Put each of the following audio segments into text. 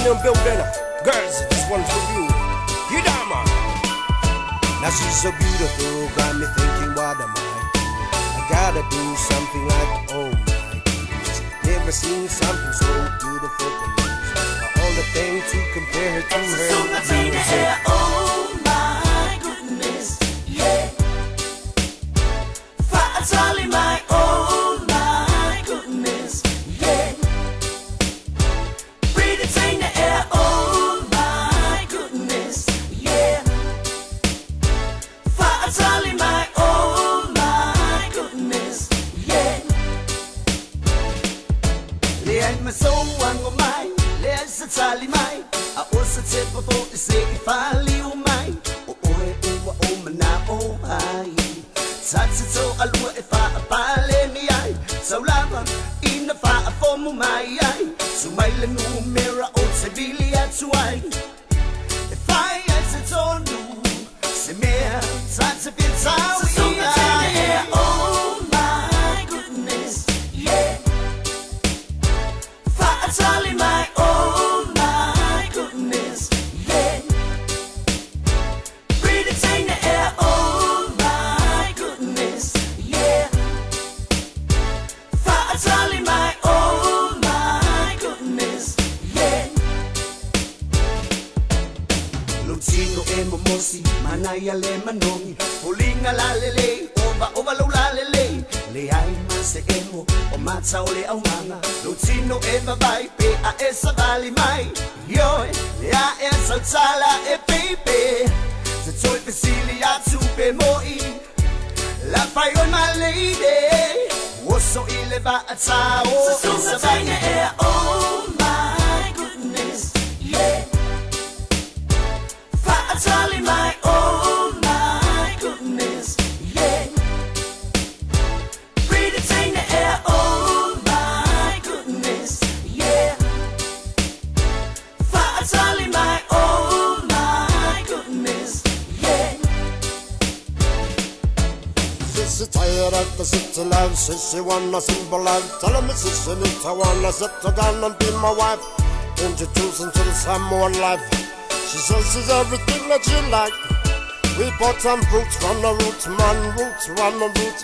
the building. Girls, this one's for you. You down, man. Now she's so beautiful, got me thinking, what am I gotta do something like, oh my goodness. Never seen something so beautiful before. All the things to compare to her. Oh my goodness, yeah. Faafetai, my oh my goodness, yeah. Breathe it in the air, oh my goodness, yeah. Faafetai, my oh my goodness, yeah. Leanne my soul one of mine, let's Faafetai my. I was a typical to say if I leave my oh mana oh I tasi so alwa if I pale ni ai so lava in the faamoemoe ai so my numera o sebili atuai if I as it's on you se me tasi faafetai oh my goodness yeah Faafetai my oh my goodness yeah breathe it in the air oh my goodness yeah Faafetai my oh my goodness yeah Lutino e momosi manaya le manongi Pulinga la lele oba lo la lele le ai mase emo o matao le au manga Lutino e vai pe a esa vali mai yo le a esa sala e pepe se toi pesili a tu pe moi la fai on my lady oso ile va a tao so vaina e oh my goodness yeah Faafetai my oh my goodness yeah breathe it in the air oh my goodness yeah Faafetai my oh my goodness yeah She's tired of the city life, says she wanna simple life. Tell me sister, I wanna settle down and be my wife. Introducing to the Samoan life. She says she's everything that you like. We bought some fruits from the roots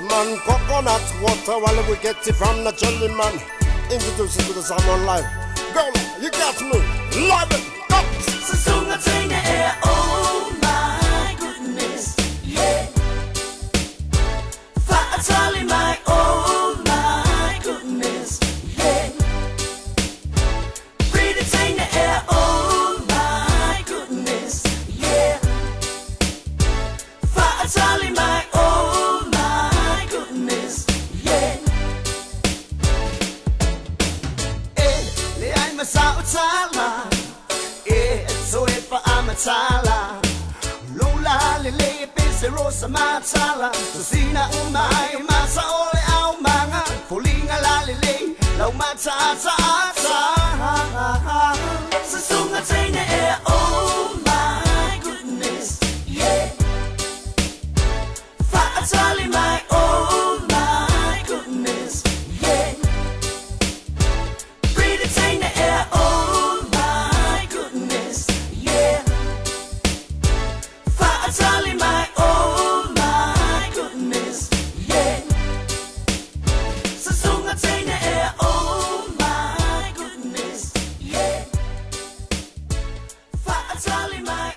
man, coconut water while we get it from the jelly man. Introducing to the Samoan life. Girl, you got me, love it, go! Faafetai the air, oh my goodness, yeah. Faafetai my oh my goodness, yeah. Breathe it in the air, oh my goodness, yeah. Faafetai my oh my goodness, yeah. Le ai masautsala, so if I'm a tala, Lola lele pese rosa matala, Tosina umai masa ole au manga, Fulinga la lele, lau matata Sasunga taina air, oh my goodness, yeah. Faafetai my oh my goodness, yeah. Breathe it in the air, oh my goodness, yeah. Faafetai my oh my goodness, yeah. Sasunga taina air, oh my goodness, yeah. Faafetai my